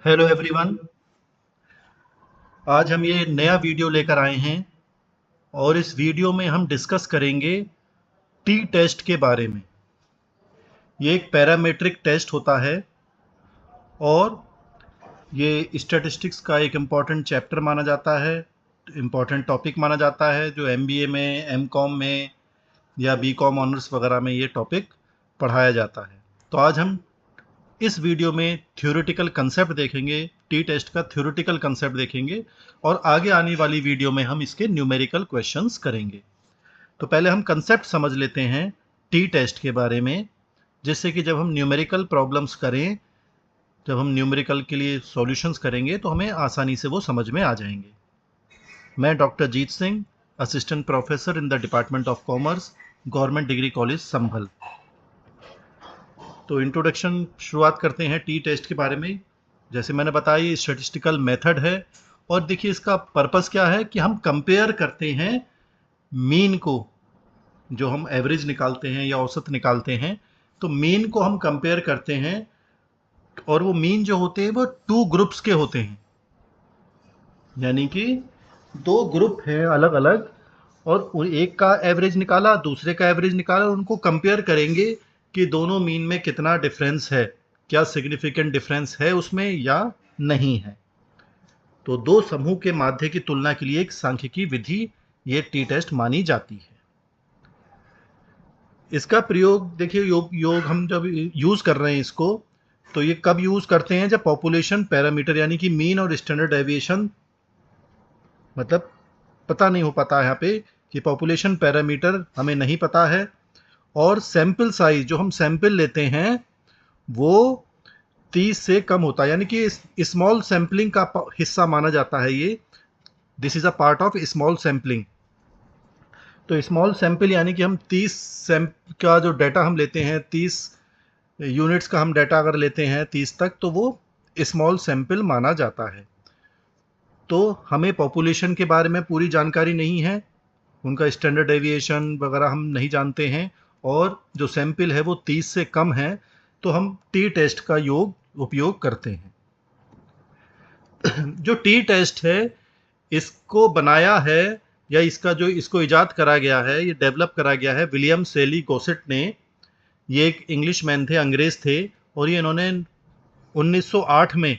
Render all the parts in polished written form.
Hello everyone. आज हम ये नया वीडियो लेकर आए हैं और इस वीडियो में हम डिस्कस करेंगे टी टेस्ट के बारे में। ये एक पैरामेट्रिक टेस्ट होता है और ये स्टैटिस्टिक्स का एक इम्पॉर्टेंट चैप्टर माना जाता है, इम्पॉर्टेंट टॉपिक माना जाता है जो एमबीए में, एमकॉम में या बीकॉम ऑनर्स वगैरह में ये टॉपिक पढ़ाया जाता है। तो आज हम इस वीडियो में थ्योरेटिकल कंसेप्ट देखेंगे, टी टेस्ट का थ्योरेटिकल कंसेप्ट देखेंगे और आगे आने वाली वीडियो में हम इसके न्यूमेरिकल क्वेश्चंस करेंगे। तो पहले हम कंसेप्ट समझ लेते हैं टी टेस्ट के बारे में, जिससे कि जब हम न्यूमेरिकल प्रॉब्लम्स करें, जब हम न्यूमेरिकल के लिए सॉल्यूशंस करेंगे तो हमें आसानी से वो समझ में आ जाएंगे। मैं doctor Jeet Singh, assistant professor in the department of commerce, government degree college Sambhal. तो इंट्रोडक्शन शुरुआत करते हैं टी टेस्ट के बारे में। जैसे मैंने बताया ये स्टैटिस्टिकल मेथड है और देखिए इसका पर्पस क्या है कि हम कंपेयर करते हैं मीन को, जो हम एवरेज निकालते हैं या औसत निकालते हैं, तो मीन को हम कंपेयर करते हैं और वो मीन जो होते हैं वो टू ग्रुप्स के होते हैं, यानी कि दो ग्रुप हैं अलग अलग और एक का एवरेज निकाला, दूसरे का एवरेज निकाला, उनको कंपेयर करेंगे कि दोनों मीन में कितना डिफरेंस है, क्या सिग्निफिकेंट डिफरेंस है उसमें या नहीं है। तो दो समूह के माध्य की तुलना के लिए एक सांख्यिकी विधि ये टी टेस्ट मानी जाती है। इसका प्रयोग देखिए योग हम जब यूज कर रहे हैं इसको, तो ये कब यूज करते हैं जब पॉपुलेशन पैरामीटर यानी कि मीन और स्टैंडर्ड डेविएशन मतलब पता नहीं हो पाता है यहाँ पे कि पॉपुलेशन पैरामीटर हमें नहीं पता है और सैंपल साइज जो हम सैंपल लेते हैं वो 30 से कम होता है, यानी कि स्मॉल सैंपलिंग का हिस्सा माना जाता है ये। This is a part of small sampling. तो स्मॉल सैंपल यानी कि हम 30 का जो डाटा हम लेते हैं, 30 यूनिट्स का हम डाटा अगर लेते हैं 30 तक, तो वो स्मॉल सैंपल माना जाता है। तो हमें पॉपुलेशन के बारे में पूरी जानकारी नहीं है, उनका स्टैंडर्ड डेविएशन वगैरह हम नहीं जानते हैं और जो सैंपल है वो 30 से कम है, तो हम टी टेस्ट का उपयोग करते हैं। जो टी टेस्ट है इसको बनाया है या इसको इजाद करा गया है, ये डेवलप करा गया है विलियम सेली गोसेट ने। ये एक इंग्लिश मैन थे, अंग्रेज थे और ये इन्होंने 1908 में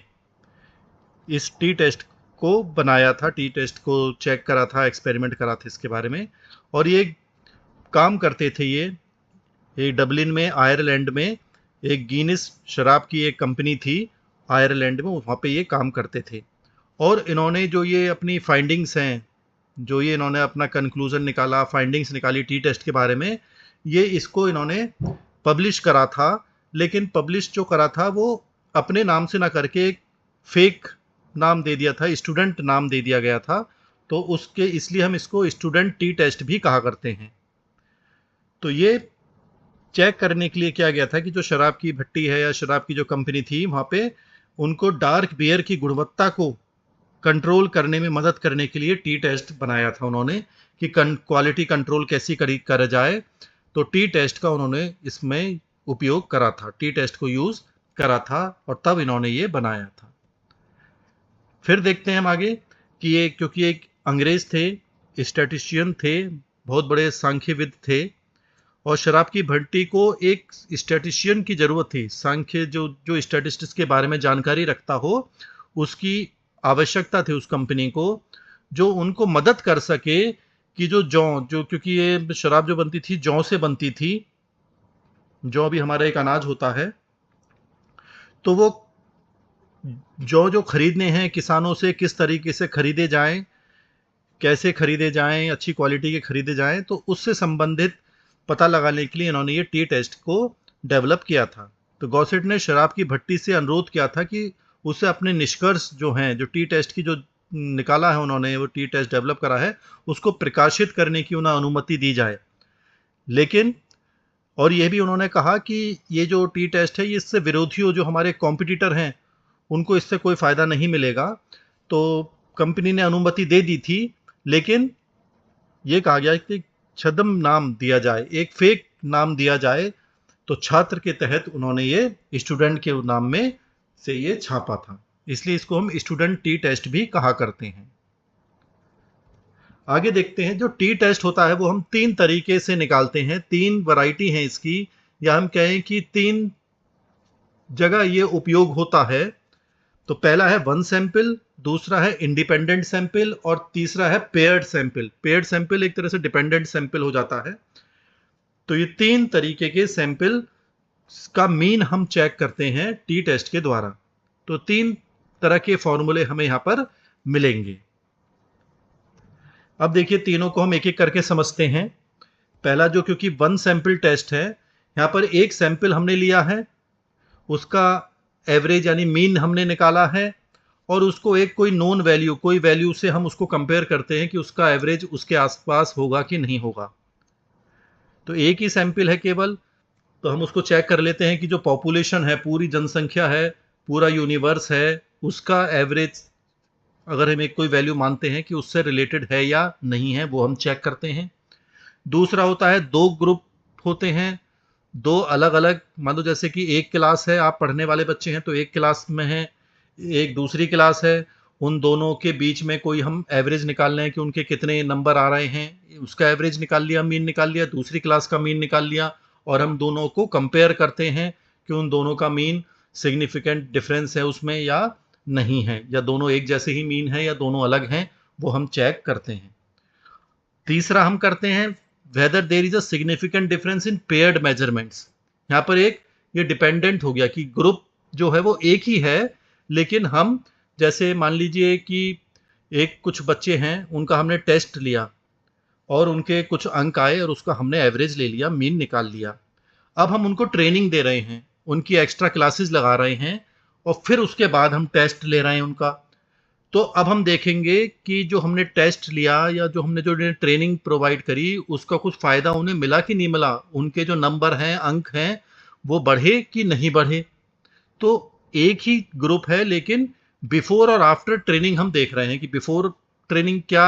इस टी टेस्ट को बनाया था, टी टेस्ट को चेक करा था, एक्सपेरिमेंट करा था इसके बारे में। और ये काम करते थे ये डबलिन में, आयरलैंड में एक गिनीज शराब की एक कंपनी थी आयरलैंड में, वहाँ पे ये काम करते थे। और इन्होंने जो ये अपनी फाइंडिंग्स हैं, जो ये इन्होंने अपना कंक्लूजन निकाला, फाइंडिंग्स निकाली टी टेस्ट के बारे में, ये इसको इन्होंने पब्लिश करा था। लेकिन पब्लिश जो करा था वो अपने नाम से ना करके एक फेक नाम दे दिया था, स्टूडेंट नाम दे दिया गया था। तो उसके इसलिए हम इसको स्टूडेंट टी टेस्ट भी कहा करते हैं। तो ये चेक करने के लिए किया गया था कि जो शराब की भट्टी है या शराब की जो कंपनी थी वहाँ पे उनको डार्क बियर की गुणवत्ता को कंट्रोल करने में मदद करने के लिए टी टेस्ट बनाया था उन्होंने कि क्वालिटी कंट्रोल कैसी करा जाए। तो टी टेस्ट का उन्होंने इसमें उपयोग करा था, टी टेस्ट को यूज करा था और तब इन्होंने ये बनाया था। फिर देखते हैं हम आगे कि ये क्योंकि एक अंग्रेज थे, स्टैटिस्टिशियन थे, बहुत बड़े सांख्यविद थे और शराब की भट्टी को एक स्टैटिस्टिशियन की जरूरत थी। सांख्य जो स्टैटिस्टिक्स के बारे में जानकारी रखता हो उसकी आवश्यकता थी उस कंपनी को, जो उनको मदद कर सके कि जो क्योंकि ये शराब जो बनती थी जौ से बनती थी, जौ भी हमारा एक अनाज होता है, तो वो जो खरीदने हैं किसानों से किस तरीके से खरीदे जाएं, कैसे खरीदे जाएं, अच्छी क्वालिटी के खरीदे जाएं, तो उससे संबंधित पता लगाने के लिए इन्होंने ये टी टेस्ट को डेवलप किया था। तो गॉसेट ने शराब की भट्टी से अनुरोध किया था कि उसे अपने निष्कर्ष जो हैं, जो टी टेस्ट की जो निकाला है उन्होंने, वो टी टेस्ट डेवलप करा है, उसको प्रकाशित करने की उन्हें अनुमति दी जाए। लेकिन और यह भी उन्होंने कहा कि ये जो टी टेस्ट है इससे विरोधियों जो हमारे कॉम्पिटिटर हैं उनको इससे कोई फ़ायदा नहीं मिलेगा। तो कंपनी ने अनुमति दे दी थी, लेकिन ये कहा गया कि छद्म नाम दिया जाए, एक फेक नाम दिया जाए। तो छात्र के तहत उन्होंने ये स्टूडेंट के नाम में से ये छापा था। इसलिए इसको हम स्टूडेंट टी टेस्ट भी कहा करते हैं। आगे देखते हैं, जो टी टेस्ट होता है वो हम 3 तरीके से निकालते हैं, 3 वैरायटी हैं इसकी, या हम कहें कि 3 जगह ये उपयोग होता है। तो पहला है वन सैंपल, दूसरा है इंडिपेंडेंट सैंपल और तीसरा है पेयर्ड सैंपल। पेयर्ड सैंपल एक तरह से डिपेंडेंट सैंपल हो जाता है। तो ये 3 तरीके के सैंपल का मीन हम चेक करते हैं टी टेस्ट के द्वारा। तो 3 तरह के फॉर्मूले हमें यहां पर मिलेंगे। अब देखिए तीनों को हम एक एक करके समझते हैं। पहला जो, क्योंकि वन सैंपल टेस्ट है, यहां पर एक सैंपल हमने लिया है, उसका एवरेज यानी मीन हमने निकाला है, और उसको एक कोई नोन वैल्यू, कोई वैल्यू से हम उसको कंपेयर करते हैं कि उसका एवरेज उसके आसपास होगा कि नहीं होगा। तो एक ही सैंपल है केवल, तो हम उसको चेक कर लेते हैं कि जो पॉपुलेशन है, पूरी जनसंख्या है, पूरा यूनिवर्स है, उसका एवरेज अगर हम एक कोई वैल्यू मानते हैं कि उससे रिलेटेड है या नहीं है, वो हम चेक करते हैं। दूसरा होता है, 2 ग्रुप होते हैं, 2 अलग अलग, मान लो जैसे कि एक क्लास है, आप पढ़ने वाले बच्चे हैं तो एक क्लास में है, एक दूसरी क्लास है, उन दोनों के बीच में कोई हम एवरेज निकाल रहे हैं कि उनके कितने नंबर आ रहे हैं, उसका एवरेज निकाल लिया, मीन निकाल लिया, दूसरी क्लास का मीन निकाल लिया, और हम दोनों को कंपेयर करते हैं कि उन दोनों का मीन सिग्निफिकेंट डिफरेंस है उसमें या नहीं है, या दोनों एक जैसे ही मीन है या दोनों अलग हैं, वो हम चेक करते हैं। तीसरा हम करते हैं whether there is a significant difference in paired measurements. यहां पर एक ये डिपेंडेंट हो गया कि ग्रुप जो है वो एक ही है, लेकिन हम जैसे मान लीजिए कि एक कुछ बच्चे हैं, उनका हमने टेस्ट लिया और उनके कुछ अंक आए और उसका हमने एवरेज ले लिया, मीन निकाल लिया। अब हम उनको ट्रेनिंग दे रहे हैं, उनकी एक्स्ट्रा क्लासेस लगा रहे हैं, और फिर उसके बाद हम टेस्ट ले रहे हैं उनका। तो अब हम देखेंगे कि जो हमने टेस्ट लिया या जो हमने जो ट्रेनिंग प्रोवाइड करी, उसका कुछ फ़ायदा उन्हें मिला कि नहीं मिला, उनके जो नंबर हैं, अंक हैं, वो बढ़े कि नहीं बढ़े। तो एक ही ग्रुप है, लेकिन बिफोर और आफ्टर ट्रेनिंग हम देख रहे हैं कि बिफोर ट्रेनिंग क्या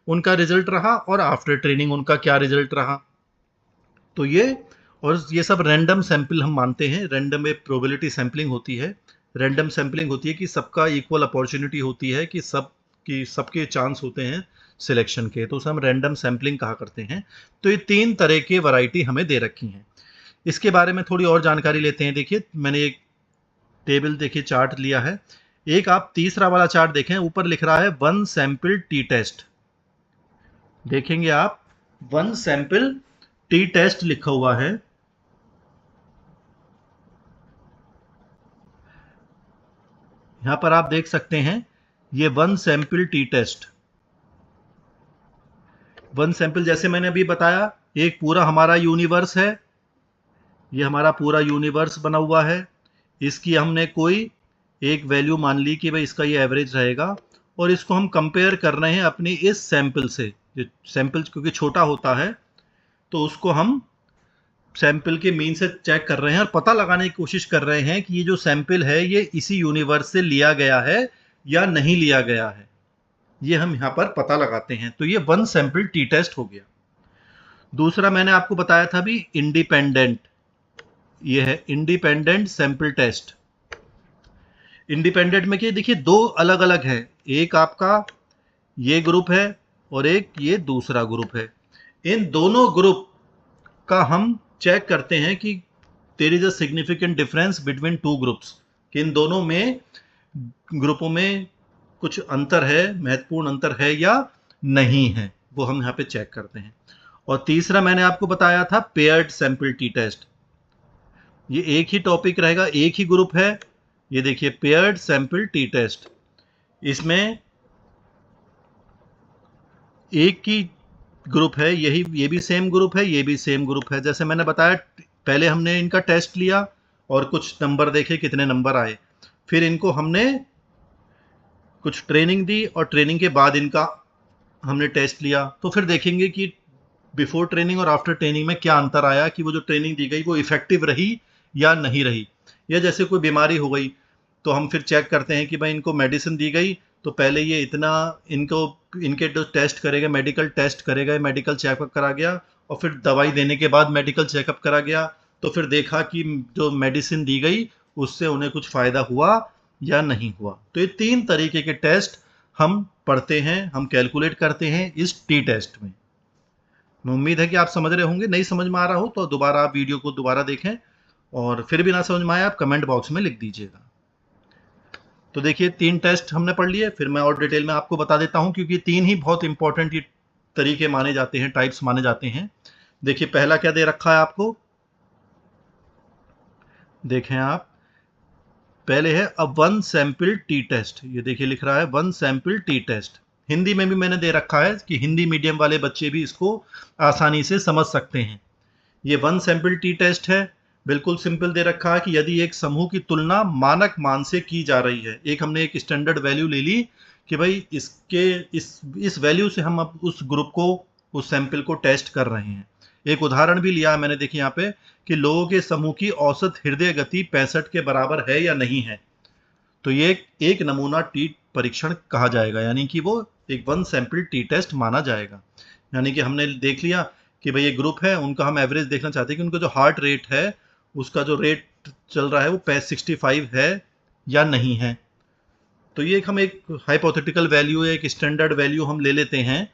उनका रिजल्ट रहा और आफ्टर ट्रेनिंग उनका क्या रिजल्ट रहा। तो ये सब रैंडम सैंपल हम मानते हैं। रैंडम एक प्रोबेबिलिटी सैंपलिंग होती है, रैंडम सैंपलिंग होती है कि सबका इक्वल अपॉर्चुनिटी होती है, कि सबके चांस होते हैं सिलेक्शन के, तो उसे हम रैंडम सैंपलिंग कहा करते हैं। तो ये 3 तरह के वैरायटी हमें दे रखी हैं। इसके बारे में थोड़ी और जानकारी लेते हैं। देखिए मैंने एक टेबल, देखिए चार्ट लिया है। एक आप तीसरा वाला चार्ट देखें, ऊपर लिख रहा है वन सैंपल टी टेस्ट। देखेंगे आप, वन सैंपल टी टेस्ट लिखा हुआ है। यहां पर आप देख सकते हैं, ये one sample T test. One sample जैसे मैंने अभी बताया, एक पूरा हमारा यूनिवर्स है, ये हमारा पूरा यूनिवर्स बना हुआ है, इसकी हमने कोई एक वैल्यू मान ली कि भाई इसका ये एवरेज रहेगा, और इसको हम कंपेयर कर रहे हैं अपनी इस सैंपल से। जो सैंपल क्योंकि छोटा होता है, तो उसको हम सैंपल के मीन से चेक कर रहे हैं और पता लगाने की कोशिश कर रहे हैं कि ये जो सैंपल है ये इसी यूनिवर्स से लिया गया है या नहीं लिया गया है। ये हम यहां पर पता लगाते हैं। तो ये वन सैंपल टी टेस्ट हो गया। दूसरा मैंने आपको बताया था भी इंडिपेंडेंट, ये है इंडिपेंडेंट सैंपल टेस्ट। इंडिपेंडेंट में क्या, देखिए 2 अलग अलग है, एक आपका ये ग्रुप है और एक ये दूसरा ग्रुप है। इन दोनों ग्रुप का हम चेक करते हैं कि there is a significant difference between 2 groups, कि इन दोनों में ग्रुपों में कुछ अंतर है, महत्वपूर्ण अंतर है या नहीं है, वो हम यहाँ पे चेक करते हैं। और तीसरा मैंने आपको बताया था पेयर्ड सैंपल टी टेस्ट। ये एक ही टॉपिक रहेगा, एक ही ग्रुप है, ये देखिए पेयर्ड सैंपल टी टेस्ट। इसमें एक ही ग्रुप है, ये भी सेम ग्रुप है, ये भी सेम ग्रुप है। जैसे मैंने बताया, पहले हमने इनका टेस्ट लिया और कुछ नंबर देखे कितने नंबर आए, फिर इनको हमने कुछ ट्रेनिंग दी और ट्रेनिंग के बाद इनका हमने टेस्ट लिया। तो फिर देखेंगे कि बिफोर ट्रेनिंग और आफ्टर ट्रेनिंग में क्या अंतर आया, कि वो जो ट्रेनिंग दी गई वो इफेक्टिव रही या नहीं रही। या जैसे कोई बीमारी हो गई, तो हम फिर चेक करते हैं कि भाई इनको मेडिसिन दी गई, तो पहले ये इतना इनके जो टेस्ट करेगा, मेडिकल टेस्ट करेगा, मेडिकल चेकअप करा गया, और फिर दवाई देने के बाद मेडिकल चेकअप करा गया, तो फिर देखा कि जो मेडिसिन दी गई उससे उन्हें कुछ फ़ायदा हुआ या नहीं हुआ। तो ये 3 तरीके के टेस्ट हम पढ़ते हैं, हम कैलकुलेट करते हैं इस टी टेस्ट में। मैं उम्मीद है कि आप समझ रहे होंगे। नहीं समझ में आ रहा हो तो दोबारा आप वीडियो को दोबारा देखें, और फिर भी ना समझ में आए आप कमेंट बॉक्स में लिख दीजिएगा। तो देखिए 3 टेस्ट हमने पढ़ लिए, फिर मैं और डिटेल में आपको बता देता हूं, क्योंकि 3 ही बहुत इंपॉर्टेंट ये तरीके माने जाते हैं, टाइप्स माने जाते हैं। देखिए पहला क्या दे रखा है आपको, देखें आप, पहले है a one sample T test. ये देखिए लिख रहा है one sample T test. Hindi में भी मैंने दे रखा है कि हिंदी मीडियम वाले बच्चे भी इसको आसानी से समझ सकते हैं। ये वन सैंपल टी टेस्ट है, बिल्कुल सिंपल दे रखा है कि यदि एक समूह की तुलना मानक मान से की जा रही है, एक हमने एक स्टैंडर्ड वैल्यू ले ली कि भाई इसके इस वैल्यू से हम अब उस ग्रुप को, उस सैंपल को टेस्ट कर रहे हैं। एक उदाहरण भी लिया है मैंने, देखिए यहाँ पे कि लोगों के समूह की औसत हृदय गति 65 के बराबर है या नहीं है, तो ये एक नमूना टी परीक्षण कहा जाएगा, यानी कि वो एक वन सैंपल टी टेस्ट माना जाएगा। यानी कि हमने देख लिया कि भाई ये ग्रुप है, उनका हम एवरेज देखना चाहते हैं कि उनका जो हार्ट रेट है, उसका जो रेट चल रहा है वो 65 है या नहीं है। तो ये हम एक हाइपोथेटिकल वैल्यू, एक स्टैंडर्ड वैल्यू हम ले लेते हैं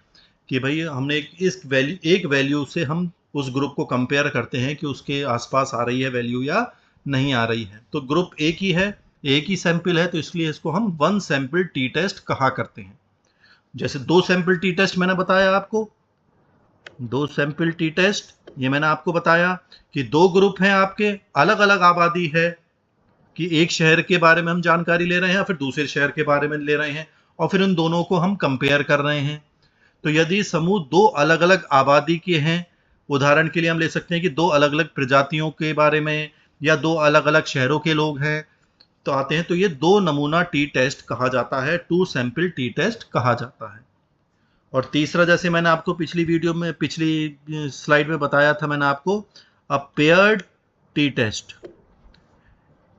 कि भाई हमने एक वैल्यू से हम उस ग्रुप को कंपेयर करते हैं कि उसके आसपास आ रही है वैल्यू या नहीं आ रही है। तो ग्रुप एक ही है, एक ही सैंपल है, तो इसलिए इसको हम वन सैंपल टी टेस्ट कहा करते हैं। जैसे 2 सैंपल टी टेस्ट मैंने बताया आपको, 2 सैंपल टी टेस्ट, ये मैंने आपको बताया कि 2 ग्रुप हैं आपके, अलग अलग आबादी है, कि एक शहर के बारे में हम जानकारी ले रहे हैं, फिर दूसरे शहर के बारे में ले रहे हैं, और फिर उन दोनों को हम कंपेयर कर रहे हैं। तो यदि समूह 2 अलग अलग आबादी के हैं, उदाहरण के लिए हम ले सकते हैं कि 2 अलग अलग प्रजातियों के बारे में, या 2 अलग अलग शहरों के लोग हैं, तो आते हैं, तो ये 2 नमूना टी टेस्ट कहा जाता है, 2 सैंपल टी टेस्ट कहा जाता है। और तीसरा, जैसे मैंने आपको पिछली वीडियो में, पिछली स्लाइड में बताया था मैंने आपको, a paired T test.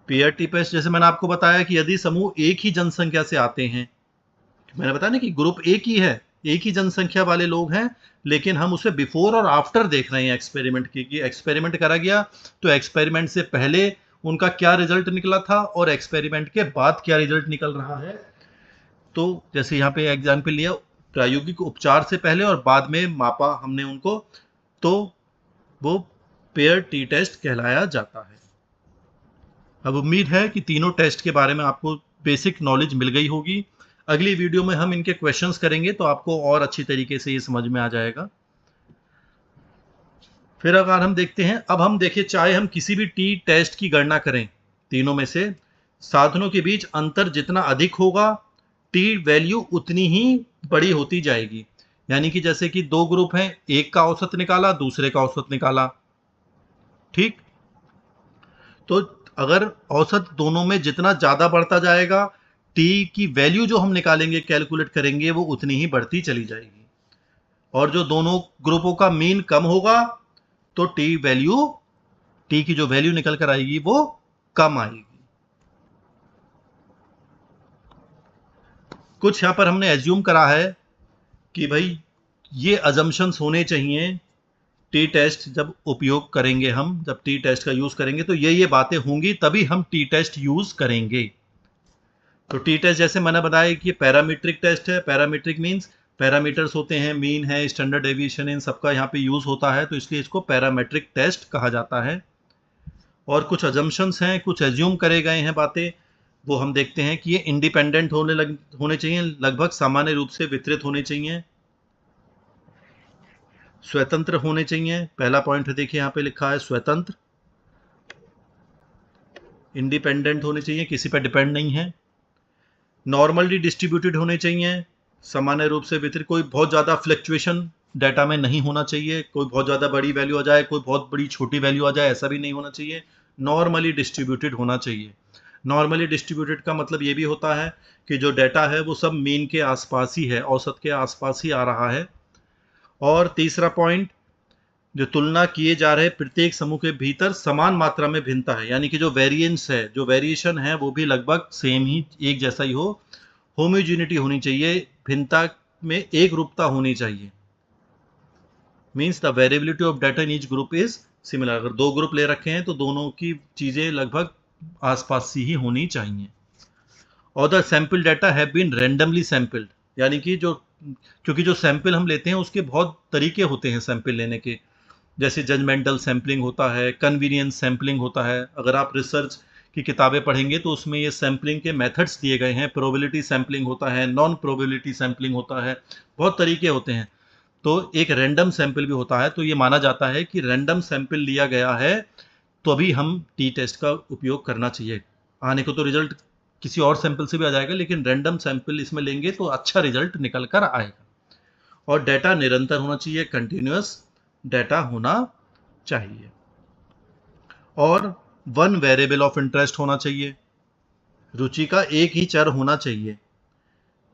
Pair T test जैसे मैंने आपको बताया कि यदि समूह एक ही जनसंख्या से आते हैं, मैंने बताया ना कि ग्रुप एक ही है, एक ही जनसंख्या वाले लोग हैं, लेकिन हम उसे बिफोर और आफ्टर देख रहे हैं एक्सपेरिमेंट की, कि एक्सपेरिमेंट करा गया तो एक्सपेरिमेंट से पहले उनका क्या रिजल्ट निकला था और एक्सपेरिमेंट के बाद क्या रिजल्ट निकल रहा है। तो जैसे यहाँ पे एग्जाम्पल लिया, प्रायोगिक उपचार से पहले और बाद में मापा हमने उनको, तो वो पेयर टी टेस्ट कहलाया जाता है। अब उम्मीद है कि तीनों टेस्ट के बारे में आपको बेसिक नॉलेज मिल गई होगी। अगली वीडियो में हम इनके क्वेश्चंस करेंगे तो आपको और अच्छी तरीके से ये समझ में आ जाएगा। फिर अगर हम देखते हैं, अब हम देखिए, चाहे हम किसी भी टी टेस्ट की गणना करें, तीनों में से साधनों के बीच अंतर जितना अधिक होगा, टी वैल्यू उतनी ही बड़ी होती जाएगी। यानी कि जैसे कि 2 ग्रुप हैं, एक का औसत निकाला, दूसरे का औसत निकाला, ठीक, तो अगर औसत दोनों में जितना ज्यादा बढ़ता जाएगा, टी की वैल्यू जो हम निकालेंगे, कैलकुलेट करेंगे, वो उतनी ही बढ़ती चली जाएगी। और जो दोनों ग्रुपों का मीन कम होगा, तो टी की जो वैल्यू निकल कर आएगी वो कम आएगी। कुछ यहां पर हमने एज्यूम करा है कि भाई ये अजम्पशंस होने चाहिए, टी टेस्ट जब उपयोग करेंगे, हम जब टी टेस्ट का यूज करेंगे तो ये बातें होंगी, तभी हम टी टेस्ट यूज करेंगे। तो टी टेस्ट जैसे मैंने बताया कि पैरामीट्रिक टेस्ट है। पैरामीट्रिक मींस पैरामीटर्स होते हैं, मीन है, स्टैंडर्ड डेविएशन, इन सबका यहाँ पे यूज होता है, तो इसलिए इसको पैरामीट्रिक टेस्ट कहा जाता है। और कुछ अजम्पशंस हैं, कुछ एज्यूम करे गए हैं बातें, वो हम देखते हैं कि ये इंडिपेंडेंट होने चाहिए, लगभग सामान्य रूप से वितरित होने चाहिए, स्वतंत्र होने चाहिए। पहला पॉइंट है, देखिए यहाँ पे लिखा है स्वतंत्र, इंडिपेंडेंट होने चाहिए, किसी पर डिपेंड नहीं है। नॉर्मली डिस्ट्रीब्यूटेड होने चाहिए, सामान्य रूप से वितरित, कोई बहुत ज़्यादा फ्लक्चुएशन डाटा में नहीं होना चाहिए, कोई बहुत ज़्यादा बड़ी वैल्यू आ जाए, कोई बहुत बड़ी छोटी वैल्यू आ जाए, ऐसा भी नहीं होना चाहिए। नॉर्मली डिस्ट्रीब्यूटेड होना चाहिए। नॉर्मली डिस्ट्रीब्यूटेड का मतलब ये भी होता है कि जो डाटा है वो सब मीन के आसपास ही है, औसत के आसपास ही आ रहा है। और तीसरा पॉइंट, जो तुलना किए जा रहे प्रत्येक समूह के भीतर समान मात्रा में भिन्नता है, यानी कि जो वेरिएंस है, जो वेरिएशन है, वो भी लगभग सेम ही, एक जैसा ही हो। होमोजेनिटी होनी चाहिए, भिन्नता में एक रूपता होनी चाहिए, means the variability of data in each group is similar. अगर 2 ग्रुप ले रखे हैं तो दोनों की चीजें लगभग आसपास सी ही होनी चाहिए। और the sample data have been randomly sampled, यानी कि क्योंकि जो सैंपल हम लेते हैं उसके बहुत तरीके होते हैं सैंपल लेने के, जैसे जजमेंटल सैम्पलिंग होता है, कन्वीनियंस सैम्पलिंग होता है। अगर आप रिसर्च की किताबें पढ़ेंगे तो उसमें ये सैम्पलिंग के मेथड्स दिए गए हैं। प्रोबेबिलिटी सैम्पलिंग होता है, नॉन प्रोबेबिलिटी सैम्पलिंग होता है, बहुत तरीके होते हैं। तो एक रैंडम सैंपल भी होता है। तो ये माना जाता है कि रैंडम सैंपल लिया गया है तो अभी हम टी टेस्ट का उपयोग करना चाहिए। आने को तो रिजल्ट किसी और सैंपल से भी आ जाएगा, लेकिन रैंडम सैंपल इसमें लेंगे तो अच्छा रिजल्ट निकल कर आएगा। और डाटा निरंतर होना चाहिए, कंटिन्यूअस डाटा होना चाहिए। और वन वेरिएबल ऑफ इंटरेस्ट होना चाहिए। रुचि का एक ही चर होना चाहिए।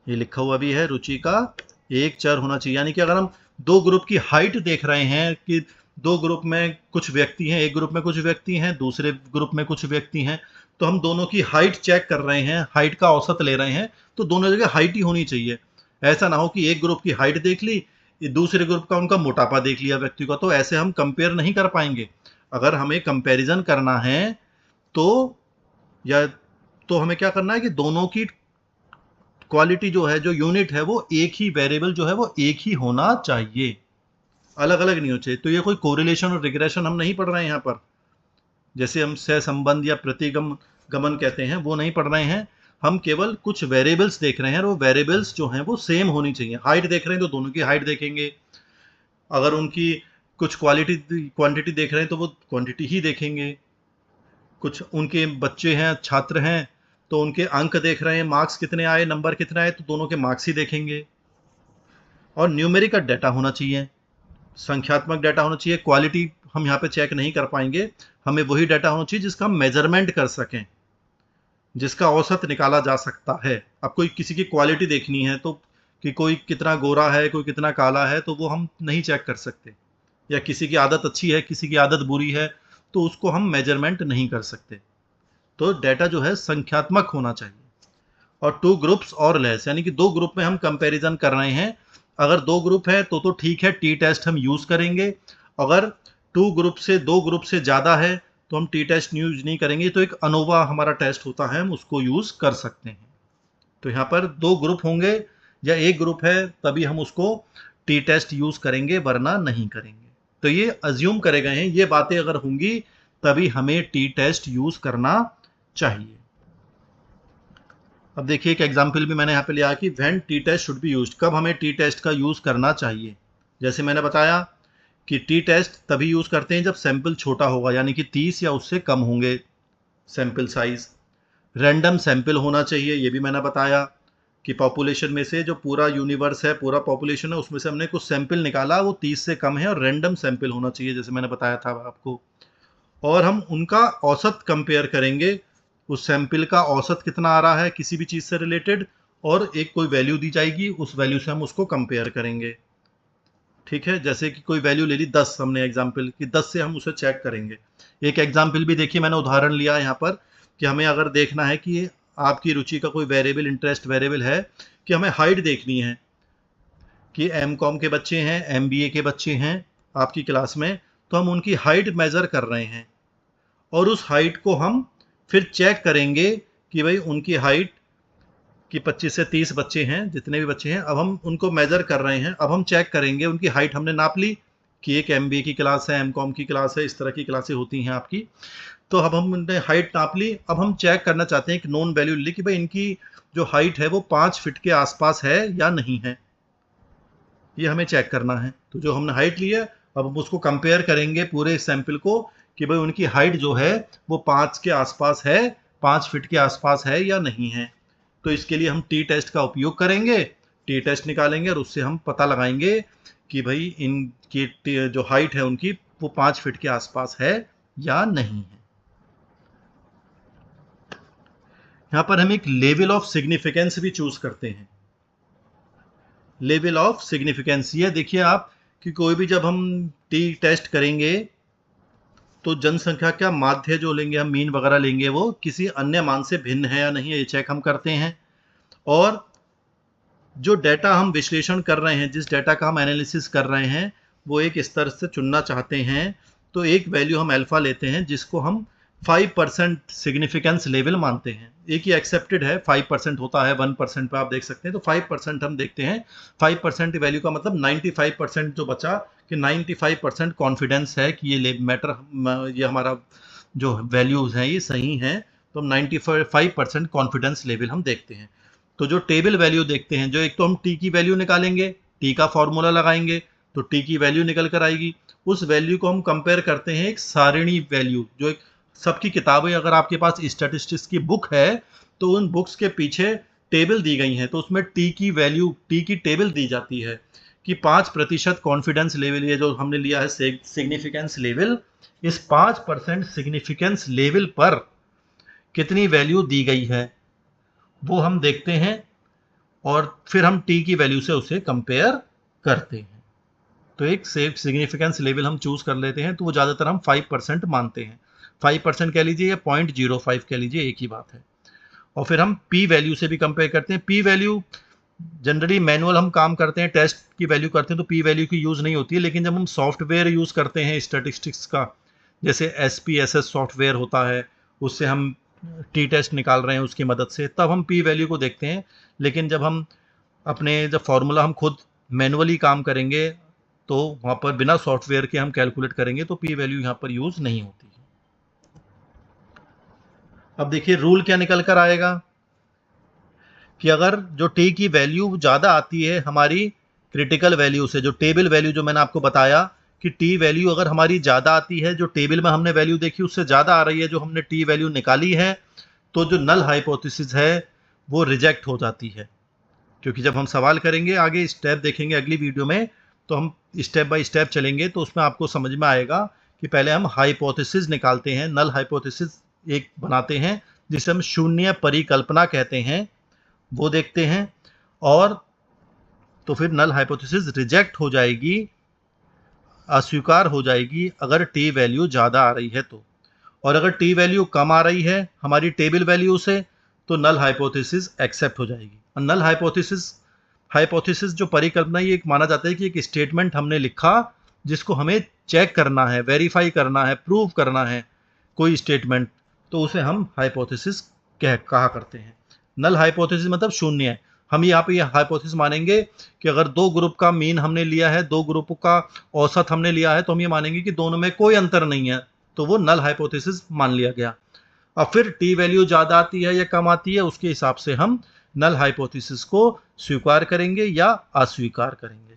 ये लिखा हुआ भी है, रुचि का एक चर होना चाहिए। यानी कि अगर हम दो ग्रुप की हाइट देख रहे हैं कि दो ग्रुप में कुछ व्यक्ति हैं, एक ग्रुप में कुछ व्यक्ति हैं, दूसरे ग्रुप में कुछ व्यक्ति हैं, तो हम दोनों की हाइट चेक कर रहे हैं, हाइट का औसत ले रहे हैं, तो दोनों जगह हाइट ही होनी चाहिए। ऐसा ना हो कि एक ग्रुप की हाइट देख ली, दूसरे ग्रुप का उनका मोटापा देख लिया व्यक्ति का, तो ऐसे हम कंपेयर नहीं कर पाएंगे। अगर हमें कंपैरिजन करना है तो या तो हमें क्या करना है कि दोनों की क्वालिटी जो है, जो यूनिट है, वो एक ही वेरिएबल जो है वो एक ही होना चाहिए, अलग अलग नहीं होना चाहिए। तो ये कोई कोरिलेशन और रिग्रेशन हम नहीं पढ़ रहे हैं यहाँ पर, जैसे हम सहसंबंध या प्रतिगम गमन कहते हैं वो नहीं पढ़ रहे हैं। हम केवल कुछ वेरिएबल्स देख रहे हैं और वो वेरिएबल्स जो हैं वो सेम होनी चाहिए। हाइट देख रहे हैं तो दोनों की हाइट देखेंगे, अगर उनकी कुछ क्वांटिटी देख रहे हैं तो वो क्वांटिटी ही देखेंगे। कुछ उनके बच्चे हैं, छात्र हैं, तो उनके अंक देख रहे हैं, मार्क्स कितने आए, नंबर कितने आए, तो दोनों के मार्क्स ही देखेंगे। और न्यूमेरिकल डाटा होना चाहिए, संख्यात्मक डाटा होना चाहिए। क्वालिटी हम यहाँ पे चेक नहीं कर पाएंगे, हमें वही डाटा होना चाहिए जिसका हम मेजरमेंट कर सकें, जिसका औसत निकाला जा सकता है। अब कोई किसी की क्वालिटी देखनी है तो कि कोई कितना गोरा है, कोई कितना काला है, तो वो हम नहीं चेक कर सकते। या किसी की आदत अच्छी है, किसी की आदत बुरी है, तो उसको हम मेजरमेंट नहीं कर सकते। तो डाटा जो है संख्यात्मक होना चाहिए। और टू ग्रुप्स और लेस, यानी कि दो ग्रुप में हम कंपैरिजन कर रहे हैं। अगर दो ग्रुप है तो ठीक है, टी टेस्ट हम यूज करेंगे। अगर दो ग्रुप से ज्यादा है तो हम टी टेस्ट यूज नहीं करेंगे। तो एक अनोवा हमारा टेस्ट होता है, हम उसको यूज कर सकते हैं। तो यहाँ पर दो ग्रुप होंगे या एक ग्रुप है तभी हम उसको टी टेस्ट यूज करेंगे, वरना नहीं करेंगे। तो ये अज्यूम करे गए हैं, ये बातें अगर होंगी तभी हमें टी टेस्ट यूज करना चाहिए। अब देखिए एक एग्जाम्पल भी मैंने यहाँ पे लिया कि when T test should be used, कब हमें टी टेस्ट का यूज करना चाहिए। जैसे मैंने बताया कि टी टेस्ट तभी यूज करते हैं जब सैंपल छोटा होगा, यानी कि 30 या उससे कम होंगे सैंपल साइज। रैंडम सैंपल होना चाहिए, ये भी मैंने बताया कि पॉपुलेशन में से जो पूरा यूनिवर्स है, पूरा पॉपुलेशन है, उसमें से हमने कुछ सैंपल निकाला, वो 30 से कम है और रैंडम सैंपल होना चाहिए, जैसे मैंने बताया था आपको। और हम उनका औसत कंपेयर करेंगे, उस सैंपल का औसत कितना आ रहा है किसी भी चीज़ से रिलेटेड, और एक कोई वैल्यू दी जाएगी, उस वैल्यू से हम उसको कंपेयर करेंगे। ठीक है, जैसे कि कोई वैल्यू ले ली 10, हमने एग्जाम्पल कि 10 से हम उसे चेक करेंगे। एक एग्जाम्पल भी देखिए, मैंने उदाहरण लिया यहाँ पर कि हमें अगर देखना है कि आपकी रुचि का कोई वेरिएबल, इंटरेस्ट वेरिएबल है, कि हमें हाइट देखनी है कि एम.कॉम के बच्चे हैं, एम.बी.ए के बच्चे हैं आपकी क्लास में, तो हम उनकी हाइट मेजर कर रहे हैं और उस हाइट को हम फिर चेक करेंगे कि भाई उनकी हाइट कि 25 से 30 बच्चे हैं, जितने भी बच्चे हैं, अब हम उनको मेजर कर रहे हैं। अब हम चेक करेंगे, उनकी हाइट हमने नाप ली कि एक एमबीए की क्लास है, एमकॉम की क्लास है, इस तरह की क्लासें होती हैं आपकी। तो अब हम उनने हाइट नाप ली, अब हम चेक करना चाहते हैं कि नोन वैल्यू ली कि भाई इनकी जो हाइट है वो 5 फीट के आसपास है या नहीं है, ये हमें चेक करना है। तो जो हमने हाइट ली है, अब हम उसको कंपेयर करेंगे पूरे सैंपल को कि भाई उनकी हाइट जो है वो 5 के आसपास है, 5 फीट के आसपास है या नहीं है। तो इसके लिए हम टी टेस्ट का उपयोग करेंगे, टी टेस्ट निकालेंगे और उससे हम पता लगाएंगे कि भाई इनकी जो हाइट है उनकी वो 5 फीट के आसपास है या नहीं है। यहाँ पर हम एक लेवल ऑफ सिग्निफिकेंस भी चूज करते हैं। लेवल ऑफ सिग्निफिकेंस, ये देखिए आप कि कोई भी जब हम टी टेस्ट करेंगे तो जनसंख्या का माध्य जो लेंगे हम, मीन वगैरह लेंगे, वो किसी अन्य मान से भिन्न है या नहीं है, ये चेक हम करते हैं। और जो डाटा हम विश्लेषण कर रहे हैं, जिस डाटा का हम एनालिसिस कर रहे हैं, वो एक स्तर से चुनना चाहते हैं, तो एक वैल्यू हम अल्फा लेते हैं जिसको हम 5% सिग्निफिकेंस लेवल मानते हैं। एक ही एक्सेप्टेड है, 5% होता है, 1% पे आप देख सकते हैं, तो 5% हम देखते हैं। 5% वैल्यू का मतलब 95% जो बचा, कि 95% कॉन्फिडेंस है कि ये मैटर, ये हमारा जो वैल्यूज हैं ये सही हैं, तो 95% कॉन्फिडेंस लेवल हम देखते हैं। तो जो टेबल वैल्यू देखते हैं, जो एक तो हम टी की वैल्यू निकालेंगे, टी का फॉर्मूला लगाएंगे तो टी की वैल्यू निकल कर आएगी। उस वैल्यू को हम कंपेयर करते हैं एक सारिणी वैल्यू, जो एक सबकी किताबें, अगर आपके पास स्टैटिस्टिक्स की बुक है तो उन बुक्स के पीछे टेबल दी गई हैं, तो उसमें टी की वैल्यू, टी की टेबल दी जाती है कि 5% कॉन्फिडेंस लेवल, ये जो हमने लिया है सिग्निफिकेंस लेवल, इस 5% सिग्निफिकेंस लेवल पर कितनी वैल्यू दी गई है वो हम देखते हैं, और फिर हम टी की वैल्यू से उसे कंपेयर करते हैं। तो एक सेफ सिग्निफिकेंस लेवल हम चूज कर लेते हैं, तो वो ज़्यादातर हम 5% मानते हैं। 5% कह लीजिए या 0.05 कह लीजिए, एक ही बात है। और फिर हम पी वैल्यू से भी कंपेयर करते हैं। पी वैल्यू जनरली मैनुअल हम काम करते हैं, टेस्ट की वैल्यू करते हैं तो पी वैल्यू की यूज़ नहीं होती है, लेकिन जब हम सॉफ्टवेयर यूज़ करते हैं स्टैटिस्टिक्स का, जैसे SPSS सॉफ्टवेयर होता है, उससे हम टी टेस्ट निकाल रहे हैं उसकी मदद से, तब हम पी वैल्यू को देखते हैं। लेकिन जब हम जब फॉर्मूला हम खुद मैनुअली काम करेंगे तो वहाँ पर बिना सॉफ्टवेयर के हम कैलकुलेट करेंगे तो पी वैल्यू यहाँ पर यूज़ नहीं होती है। अब देखिए रूल क्या निकल कर आएगा कि अगर जो टी की वैल्यू ज़्यादा आती है हमारी क्रिटिकल वैल्यू से, जो टेबल वैल्यू जो मैंने आपको बताया कि टी वैल्यू अगर हमारी ज़्यादा आती है, जो टेबल में हमने वैल्यू देखी उससे ज़्यादा आ रही है जो हमने टी वैल्यू निकाली है, तो जो नल हाइपोथेसिस है वो रिजेक्ट हो जाती है। क्योंकि जब हम सवाल करेंगे, आगे स्टेप देखेंगे अगली वीडियो में, तो हम स्टेप बाय स्टेप चलेंगे, तो उसमें आपको समझ में आएगा कि पहले हम हाइपोथेसिस निकालते हैं, नल हाइपोथेसिस एक बनाते हैं जिसे हम शून्य परिकल्पना कहते हैं, वो देखते हैं। और तो फिर नल हाइपोथेसिस रिजेक्ट हो जाएगी, अस्वीकार हो जाएगी अगर टी वैल्यू ज़्यादा आ रही है तो। और अगर टी वैल्यू कम आ रही है हमारी टेबल वैल्यू से, तो नल हाइपोथेसिस एक्सेप्ट हो जाएगी। और नल हाइपोथेसिस जो परिकल्पना, ये एक माना जाता है कि एक स्टेटमेंट हमने लिखा जिसको हमें चेक करना है, वेरीफाई करना है, प्रूव करना है कोई स्टेटमेंट, तो उसे हम हाइपोथेसिस कहा करते हैं। नल हाइपोथेसिस मतलब शून्य है। हम यहाँ पे हाइपोथेसिस मानेंगे कि अगर दो ग्रुप का मीन हमने लिया है, दो ग्रुपों का औसत हमने लिया है, तो हम ये मानेंगे कि दोनों में कोई अंतर नहीं है, तो वो नल हाइपोथेसिस मान लिया गया। और फिर टी वैल्यू ज़्यादा आती है या कम आती है, उसके हिसाब से हम नल हाइपोथेसिस को स्वीकार करेंगे या अस्वीकार करेंगे।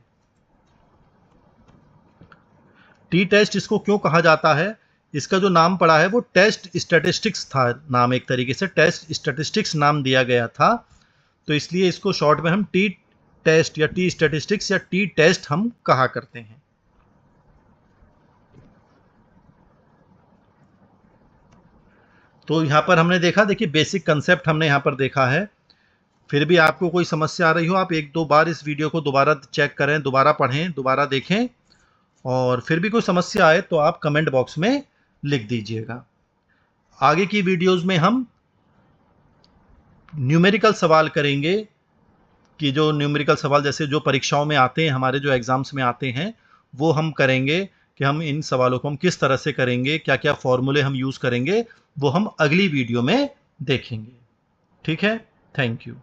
टी टेस्ट इसको क्यों कहा जाता है, इसका जो नाम पड़ा है वो टेस्ट स्टैटिस्टिक्स था, नाम एक तरीके से टेस्ट स्टैटिस्टिक्स नाम दिया गया था, तो इसलिए इसको शॉर्ट में हम टी टेस्ट या टी स्टैटिस्टिक्स या टी टेस्ट हम कहा करते हैं। तो यहाँ पर हमने देखा, देखिए बेसिक कंसेप्ट हमने यहाँ पर देखा है। फिर भी आपको कोई समस्या आ रही हो, आप एक दो बार इस वीडियो को दोबारा चेक करें, दोबारा पढ़ें, दोबारा देखें, और फिर भी कोई समस्या आए तो आप कमेंट बॉक्स में लिख दीजिएगा। आगे की वीडियोस में हम न्यूमेरिकल सवाल करेंगे, कि जो न्यूमेरिकल सवाल जैसे जो परीक्षाओं में आते हैं, हमारे जो एग्जाम्स में आते हैं, वो हम करेंगे कि हम इन सवालों को हम किस तरह से करेंगे, क्या क्या फॉर्मूले हम यूज़ करेंगे, वो हम अगली वीडियो में देखेंगे। ठीक है, थैंक यू।